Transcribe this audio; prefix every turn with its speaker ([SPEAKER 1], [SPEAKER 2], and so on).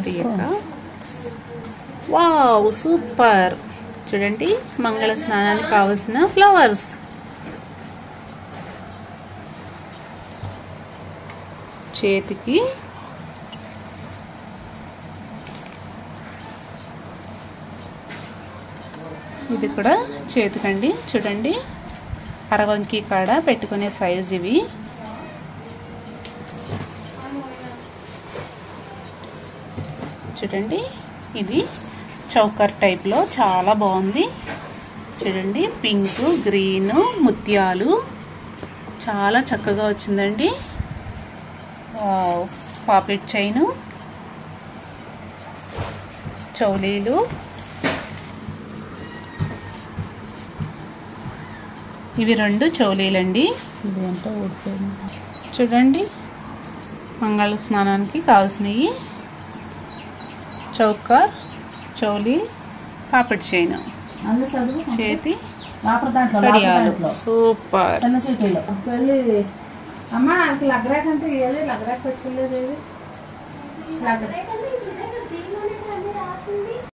[SPEAKER 1] తీయక wow super చూడండి మంగళ స్నానానికి కావాల్సిన ఫ్లవర్స్ చేతికి ఇది కూడా చేతికండి చూడండి అరవంకి కాడ పెట్టుకునే సైజ్ ఇవి చూడండి ఇది చౌకర్ టైప్లో చాలా బాగుంది చూడండి పింక్ గ్రీన్ ముత్యాలు చాలా చక్కగా వచ్చిందండి పాకెట్ చైన్ చౌలీలు ఇవి 2 చౌలీలండి చూడండి మంగళ స్నానానికి కావాల్సినవి చౌకర్ చౌలీ పాపెట్ చైన్ చేతి కడియాలు సూపర్
[SPEAKER 2] అమ్మా లగ్రాక్ అంటే ఏది లగ్రాక్ పెట్టుకోలేదు ఏది